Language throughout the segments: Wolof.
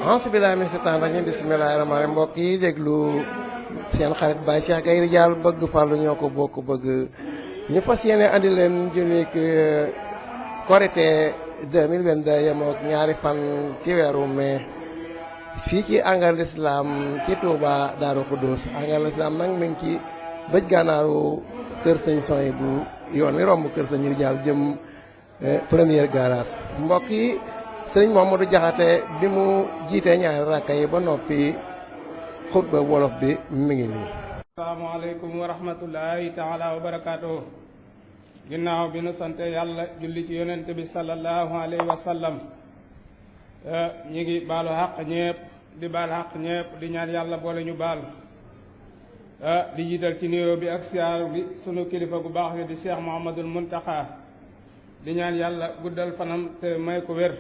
Auzubillahi mina shaytaani rajiim bismillaahi rahmaani rahiim mbokk yi déglu seen xarit Baye Cheikh Gaye Ridial bëgg Fallou ñoo ko bokk bëgg ñu fas yéene andi leen junnik Korité 2022 yemoo ak ñaari fan ci weeru mai fii ci Angal Islam ci Touba Darou Khoudoss Angal Islam nag mi ngi ci bëj gànnaaru kër sëñ Soy bu yoon wi romb kër sëñ Ridial jëm première garage mbokk yi sëriñ Mamadou Diakhaté bi mu jiitee ñaari rakka yi ba noppi xutba wolof bi mi ngi nii. asalaamaaleykum wa rahmatullahi taala wa barakaatuhu. ginnaaw bi nu sante yàlla julli ci yonent bi sallallahu alayhi wa sallam ñi ngi baalu xaq ñepp di baal xaq ñepp di ñaan yàlla boole ñu baal di jiital ci nuyoo bi ak siyaar bi sunu kilifa gu baax di Cheikh Mouhamadoul Mountakha di ñaan yàlla guddal fanam te may ko wér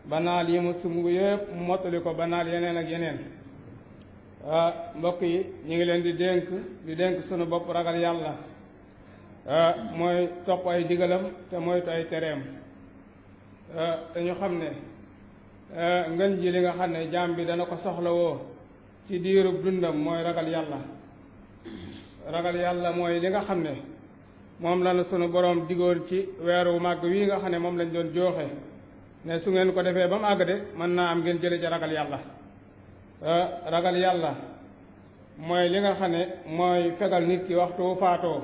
ba naal yi mu sumb yëpp mu mottali ko ba naal yeneen ak yeneen mbokk yi ñu ngi leen di dénk sunu bopp ragal yàlla mooy topp ay digalam te moytu ay tereem te ñu xam ne ngën ji li nga xam ne jaam bi dana ko soxlawoo ci diirub dundam mooy ragal yàlla. ragal yàlla mooy li nga xam ne moom la sunu boroom digoon ci weeru màgg wii nga xam ne moom lañ doon jooxe ne su ngeen ko defee ba mu àgg de mën naa am ngeen jële ca ragal yàlla. ragal yàlla mooy li nga xam ne mooy fegal nit ki waxtu wu faatoo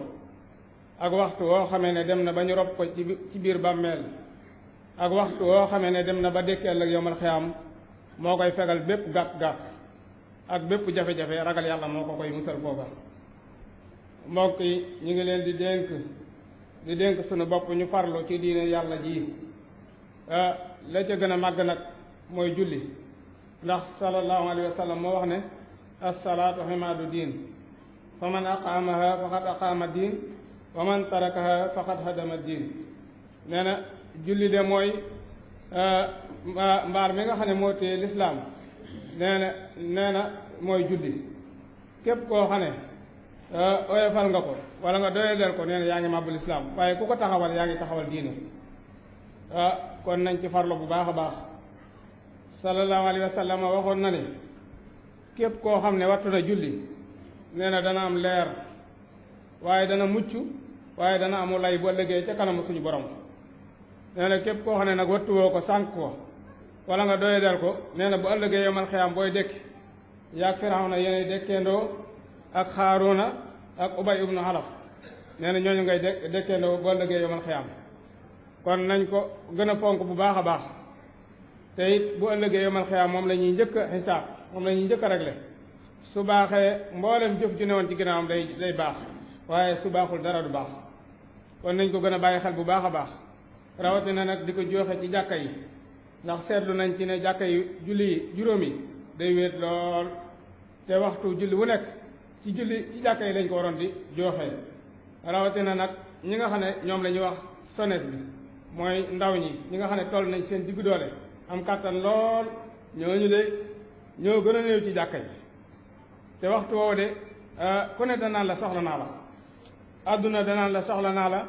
ak waxtu woo xamee ne dem na ba ñu rob ko ci biir bàmmeel ak waxtu woo xamee ne dem na ba dekkeel ak yowmal xiyaam moo koy fegal bépp gàkk-gàkk ak bépp jafe-jafe ragal yàlla moo ko koy musal foofa. mbokk yi ñu ngi leen di dénk sunu bopp ñu farlu ci diine yàlla ji la ca gën a màgg nag mooy julli ndax sallallahu alayhi wa sallam moo wax ne assalaatu ximaadu diin fa man aqaamaha faqad aqaama diin wa man tarakaha faqad hadama diin. nee na julli de mooy mbaar mi nga xam ne moo téye lislaam nee na mooy julli képp koo xam ne oyofal nga ko wala nga doyadeel ko nee na yaa ngi màbbu lislaam waaye ku ko taxawal yaa ngi taxawal diine. kon nañ ci farlo bu baax a baax sallallahu alayhi wa sallam waxoon na ne képp koo xam ne wattu na julli nee na dana am leer waaye dana mucc waaye dana amu lay boo liggéey ca kanamu suñu borom. nee na képp koo xam ne nag wattuwoo ko sànq ko wala nga doyadeel ko nee na bu ëllëgee yomal xiyaam booy dekk yaag Firawna yéenay dekkeendoo ak Xaaruuna ak Ubay ibnu Xalaf nee na ñooñu ngay dekkeendoo bu ëllëgee yomal xiyaam. kon nañ ko gën a fonk bu baax a baax te it bu ëllëgee yomal xiyaam moom la ñuy njëkk a xisaab moom la ñuy njëkk a réglé su baaxee mboolem jëf ju ne woon ci ginnaawam day baax waaye su baaxul dara du baax. kon nañ ko gën a bàyyi xel bu baax a baax rawatina nag di ko joxe ci jàkka yi ndax seetlu nañ ci ne jàkka yi julli juróom yi day wéet lool te waxtu julli wu nekk ci jàkka yi lañ ko waroon di joxe rawatina nag ñi nga xam ne ñoom la ñuy wax sones bi mooy ndaw ñi nga xam ne toll nañ seen diggu doole am kàttan lool ñooñu de ñoo gën a néew ci jàkka yi te waxtu woowu de ku ne danaan la soxla naa la àdduna danaan la soxla naa la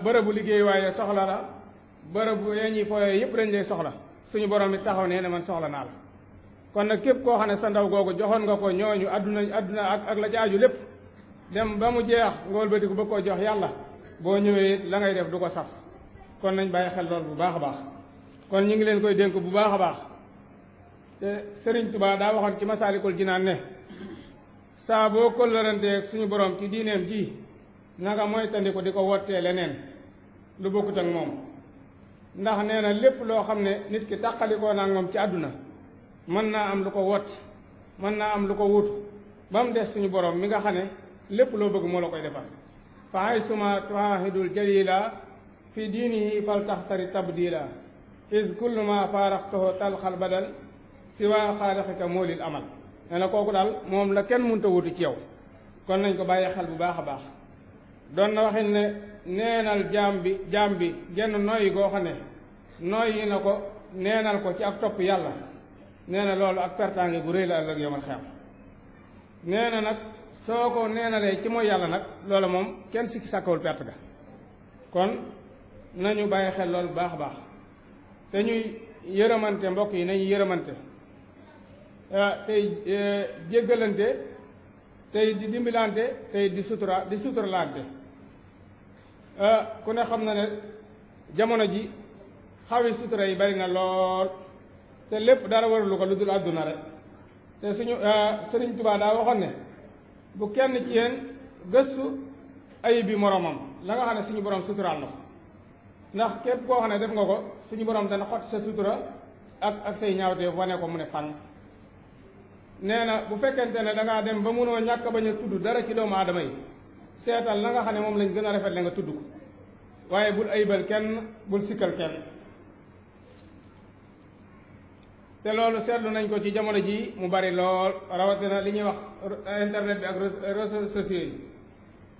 bërëbu liggéey waaye soxla la bërëbu yee ñuy fooyee yëpp dañ lay soxla suñu borom it taxaw nee ne man soxla naa la. kon nag képp koo xam ne sa ndaw googu joxoon nga ko ñooñu àdduna ak la jaaju lépp dem ba mu jeex ngool bëti ku bëgg koo jox yàlla boo ñëwee la ngay def du ko saf. kon nañ bàyyi xel lool bu baax a baax kon ñu ngi leen koy dénk bu baax a baax te Sëriñ Tuubaa daa waxoon ci Masaalikul Jinaan ne saa boo kóllëranteeg suñu borom ci diineem ji nanga mooy tandi ko di ko wottee leneen lu bokkut ak moom ndax nee na lépp loo xam ne nit ki tàqalikoo naa moom ci àdduna mën naa am lu ko wot mën naa am lu ko wut ba mu des suñu borom mi nga xam ne lépp loo bëgg moo la koy defal fa haysuma tuahidul jalila fi diinihi fal taxsari tabdila is kullu ma faaraqtahu talxal badal siwa xaaliqika moolil amal nee na kooku daal moom la kenn mënta wutu ci yow. kon nañ ko bàyyi xel bu baax a baax doon na waxin ne neenal jaam bi genn noyyi goo xam ne noyyi na ko neenal ko ci ak topp yàlla nee na loolu ak pertaange gu rëy la ëllëg yomal xeam. nee na nag soo ko neenalee ci mooy yàlla nag loola moom kenn sikki sàkkawul perte ga. kon nañu bàyyi xel loolu bu baax a baax te ñuy yërëmante mbokk yi nañu yërëmante tey jéggalante tey di dimbalante tey di suturalante ku ne xam na ne jamono ji xawi sutura yi bari na lool te lépp dara warulu ko lu dul àdduna rek te suñu Sëriñ Tuubaa daa waxoon ne bu kenn ci yéen gëstu ayib bi moromam la nga xam ne suñu borom suturaal na ko ndax képp koo xam ne def nga ko suñu borom dana xott sa sutura ak say ñaawteef wane ko mu ne fan nee na bu fekkente ne da ngaa dem ba munoo ñàkk bañ a tudd dara ci doomu aadama yi seetal la nga xam ne moom lañ gën a rafet la nga tudd ko waaye bul ayibal kenn bul sikkal kenn te loolu seetlu nañ ko ci jamono ji mu bari lool rawatina li ñuy wax internet bi ak réseaux sociaux yi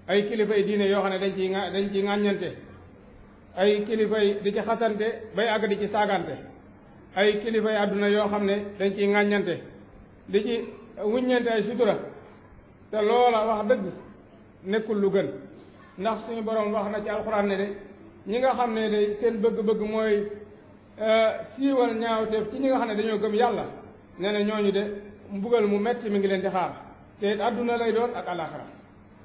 ay kilifay diine yoo xam ne dañ ciy ŋàññante ay kilifay di ci xasante bay àgg di ci saagante ay kilifay àdduna yoo xam ne dañ ciy ŋàññante di ci wuññeente ay sutura te loola wax dëgg nekkul lu gën ndax suñu borom wax na ci alxuraan ne de ñi nga xam ne de seen bëgg-bëgg mooy siiwal ñaawteef ci ñi nga xam ne dañoo gëm yàlla nee na ñooñu de mbugal mu metti mi ngi leen di xaar te it àdduna lay doon ak alaxira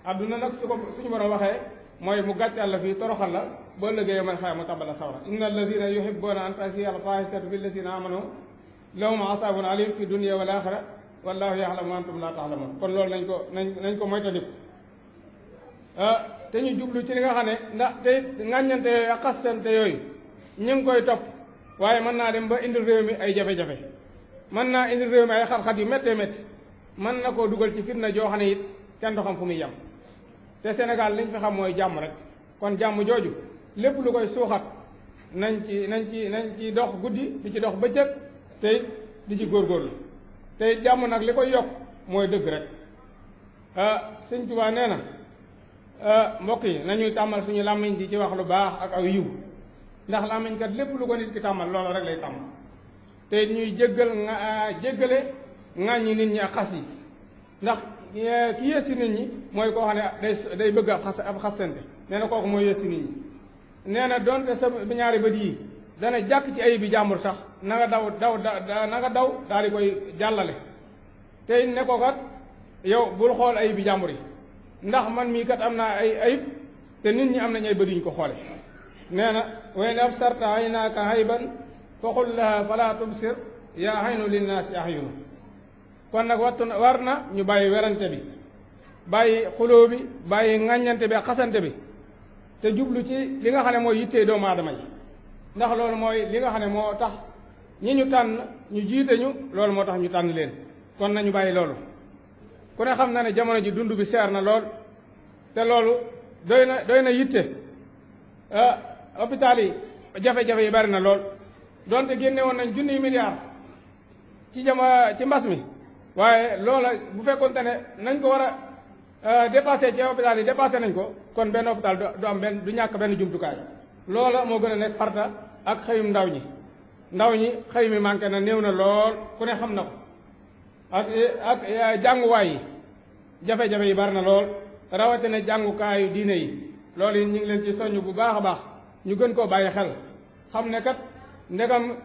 àdduna nag su ko suñu borom waxee mooy mu gàccal la fii toroxal la boo ëllëgee man xëy mu tabala sawra inna alladina yuhibbuna an tasiya al fahisatu fi lasina amanu lahum asabun alim fi dunya wal axira wallahu yaxlamu wa antum la taalamun kon loolu nañ ko moytandiku te ñu jublu ci li nga xam ne ndax te ŋàññante yooyu ak xastante yooyu ñu ngi koy topp waaye mën naa dem ba indil réew mi ay jafe-jafe mën naa indil réew mi ay xat-xat yu méttee métti mën na koo dugal ci fitna joo xam ne it kenn du xam fu muy yem te Sénégal liñ fi xam mooy jàmm rek kon jàmm jooju lépp lu koy suuxat nañ ci dox guddi di ci dox bëccëg te it di ci góorgóorlu te it jàmm nag li koy yokk mooy dëgg rek Sëñ Tuubaa nee na mbokk yi nañuy tàmmal suñu làmmiñ di ci wax lu baax ak aw yiw ndax làmmiñ kat lépp lu ko nit ki tàmmal loolu rek lay tàmmal te ñuy jéggale ŋàññi nit ñi ak xas yi ndax ki yées si nit ñi mooy koo xam ne day bëgg ab xastante nee na kooku mooy yées si nit ñi nee na donte sa ñaari bët yi dana jàkk ci ayib bi jàmbur sax na nga daw daal di koy jàllale te ne ko kat yow bul xool ayib bi jàmbur yi ndax man mii kat am naa ay ayib te nit ñi am nañ ay bët yuñ ko xoole nee na wa in absarta aynaaka hayban fa qul laha fala tubsir yaa haynu linnaasi ahyunu kon nag war na ñu bàyyi werante bi bàyyi xuloo bi bàyyi ŋàññante bi ak xasante bi te jublu ci li nga xam ne mooy yittee doomu aadama yi ndax loolu mooy li nga xam ne moo tax ñi ñu tànn ñu jiite ñu loolu moo tax ñu tànn leen kon nañu bàyyi loolu ku ne xam na ne jamono ji dund bi seer na lool te loolu doy na yitte hôpital yi jafe-jafe yi bari na lool donte génne woon nañ junniy milliards ci mbas mi waaye loola bu fekkoonte ne nañ ko war a dépassé ci hôpital yi dépassé nañ ko kon benn hôpital du ñàkk benn jumtukaay loola moo gën a nekk farta ak xëyum ndaw ñi xëy mi manqué na néew na lool ku ne xam na ko ak jànguwaay yi jafe-jafe yi bari na lool rawatina jàngukaayu diine yi loolu yi ñu ngi leen ci soññ bu baax a baax ñu gën koo bàyyi xel xam ne kat ndegam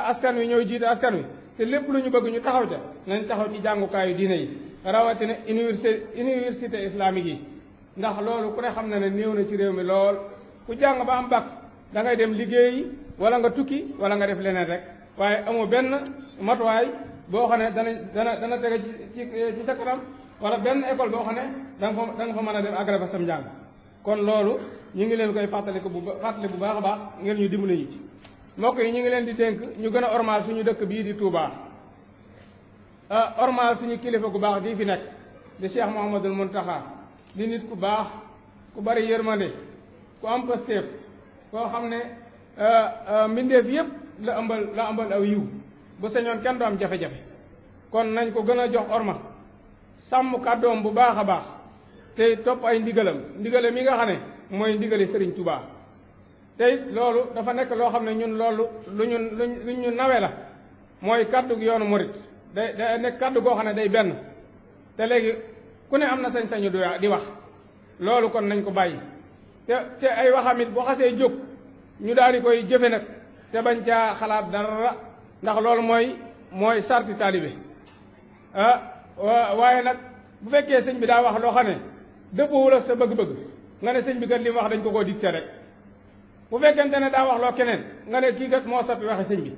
askan wi ñooy jiite askan wi te lépp lu ñu bëgg ñu taxaw ca nañ taxaw ci jàngukaayu diine yi rawatina université islamique yi ndax loolu ku ne xam na ne néew na ci réew mi lool ku jàng ba am bac da ngay dem liggéeyi wala nga tukki wala nga def leneen rek waaye amoo benn matuwaay boo xam ne dana tege ci sa kanam wala benn école boo xam ne da nga fa mën a def àggale fa sam njàng kon loolu ñu ngi leen koy fàttali bu baax a baax ngeen ñu dimbali ñu ci mbokk yi ñu ngi leen di dénk ñu gën a ormal suñu dëkk bii di Touba ormal suñu kilifa gu baax di fi nekk di Cheikh Mouhamadoul Mountakha di nit ku baax ku bari yërmande ku am pësteef koo xam ne mbindeef yépp la ëmbal aw yiw bu sañoon kenn du am jafe-jafe kon nañ ko gën a jox orma sàmm kàddoom bu baax a baax te topp ay ndigalam yi nga xam ne mooy ndigali Serigne Touba te loolu dafa nekk loo xam ne ñun loolu lu ñu nawe la mooy kaddu yoonu murit day nekk kaddu goo xam ne day benn te léegi ku ne am na sañ-sañu di wax loolu kon nañ ko bàyyi te ay waxamit bu xasee jóg ñu daal di koy jëfe nag te bañ caa xalaat dara ndax loolu mooy sarti taalibe waaye nag bu fekkee sëñ bi daa wax loo xam ne dëppoowul ak sa bëgg-bëgg nga ne sëñ bi kat li mu wax dañ ko koo dicté rek bu fekkente ne daa wax loo keneen nga ne kii kat moo soppi waxe sëñ bi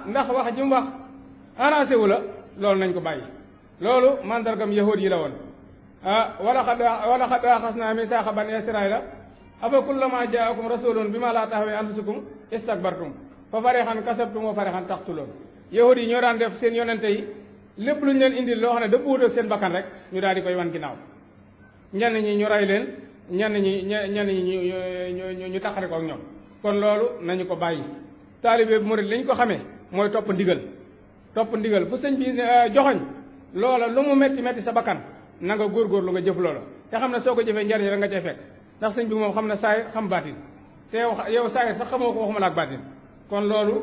ndax wax ji mu wax arrangé wu la loolu nañ ko bàyyi loolu mandargam yahud yi la woon wala xad axasnaa misaaqa bani israila afa kullama jaakum rasulun bima laa tahwa anfusukum istakbartum fa farixan kasabtum wa farixan taqtuloon yahud yi ñoo daan def seen yonente yi lépp lu ñu leen indil loo xam ne dëppuwut ak seen bakkan rek ñu daal di koy wan ginnaaw ñenn ñi ñu rey leen ñenn ñi ñu taxale ko ak ñoom kon loolu nañu ko bàyyi taalibe bu murid li ñu ko xamee mooy topp ndigal fu sëñ bi joxoñ loola lu mu metti metti sa bakkan na nga góorgóorlu nga jëf loola te xam ne soo ko jëfee njariñ rek nga cay fekk ndax sëñ bi moom xam na saayir xam baatin te yow saayir sax xamoo ko waxuma la ak baatin kon loolu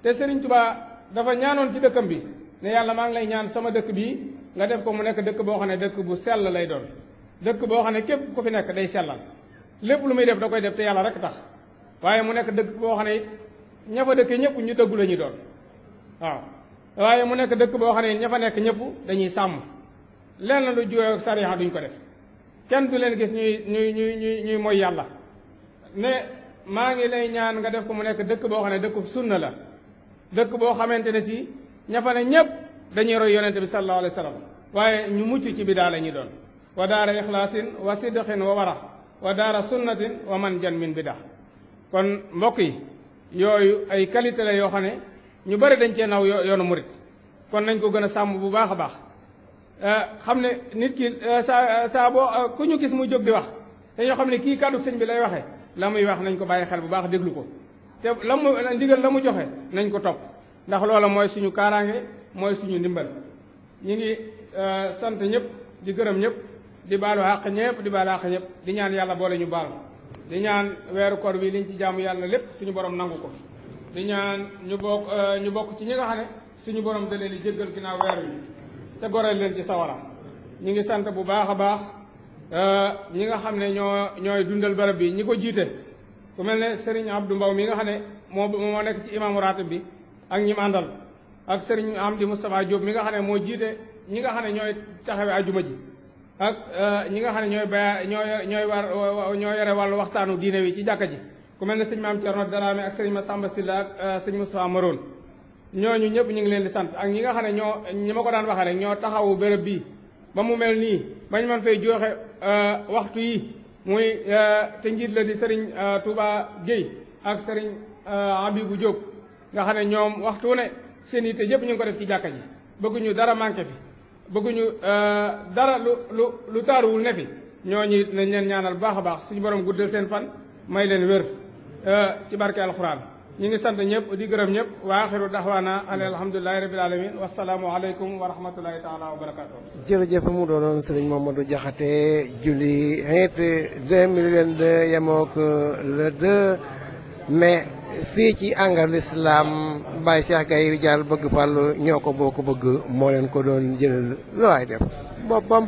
te Sëriñ Tuubaa dafa ñaanoon ci dëkkam bi ne yàlla maa ngi lay ñaan sama dëkk bii nga def ko mu nekk dëkk boo xam ne dëkk bu sell lay doon dëkk boo xam ne képp ku fi nekk day sellal lépp lu muy def da koy def te yàlla rek tax waaye mu nekk dëkk boo xam ne ña fa dëkk ñëpp ñu dëggu la ñuy doon waaw waaye mu nekk dëkk boo xam ne ña fa nekk ñëpp dañuy sàmm lenn lu juyoo ak sariya duñ ko def kenn du leen gis ñuy mooy yàlla ne maa ngi lay ñaan nga def ko mu nekk dëkk boo xam ne dëkk sunna la dëkk boo xamante ne si ña fa ne ñëpp dañuy roy yonente bi sallallahu alayhi wa sallam waaye ñu mucc ci bidaa la ñuy doon wa daara ixlaasin wa sidqin wa wara wa daara sunnatin wa man jan min bidaa kon mbokk yi yooyu ay qualité la yoo xam ne ñu bari dañ cee naw yoonu murit kon nañ ko gën a sàmm bu baax a baax xam ne nit ki saa boo ku ñu gis mu jóg di wax dañoo xam ne kii kàddu sëñ bi lay waxee la muy wax nañ ko bàyyi xel bu baax déglu ko te ndigal la mu joxe nañ ko topp ndax loola mooy suñu kaaraange mooy suñu ndimbal ñi ngi sant ñëpp di gërëm ñëpp di baalu àq ñëpp di baalu àq ñëpp di ñaan yàlla boole ñu baal di ñaan weeru koor bi liñ ci jaamu yàlla lépp suñu borom nangu ko di ñaan ñu bokk ci ñi nga xam ne suñu borom da leen di jéggal ginnaaw weer wi te goreel leen ci sawara ñi ngi sant bu baax a baax ñi nga xam ne ñooy dundal barab bi ñi ko jiite ku mel ne Serigne Abdou Mbaw mi nga xam ne moo nekk ci imaamu ratib bi ak ñi mu àndal ak Serigne Amdi Moustapha Diop mi nga xam ne moo jiite ñi nga xam ne ñooy taxawe ajuma ji ak ñi nga xam ne ñoo yore wàllu waxtaanu diine wi ci jàkka ji ku mel ne sëñ Maam Thierno Daraame ak sëñ Massamba Sylla ak sëñ Moustapha Maroon ñooñu ñëpp ñu ngi leen di sant ak ñi nga xam ne ñi ma ko daan waxee rek ñoo taxawu béréb bii ba mu mel nii bañ man fay joxe waxtu yi muy te njiit la di sëriñ Touba Guèye ak sëriñ Abibou Diop nga xam ne ñoom waxtu ne seen yitte yëpp ñu ngi ko def ci jàkka ji bëgguñu dara manqué fi bëgguñu dara lu taaruwul ne fi ñooñu nañ leen ñaanal baax a baax suñu borom guddal seen fan may leen wér ci barke alxuraan ñu ngi sant ñëpp di gërëm ñëpp wa axiru daxwaana an alhamdulilahi rabil alamin wasalaamu aleykum wa rahmatullahi taala wa barakatuh jërëjëf mu doonoon sëriñ Mamadou Diakhaté julli xeet 2022 yemook le 2 mai fii ci Angar l'Islam Baye Cheikh Gaye Ridial bëgg fàllu ñoo ko boo ko bëgg moo leen ko doon jëlal lu waay def boppam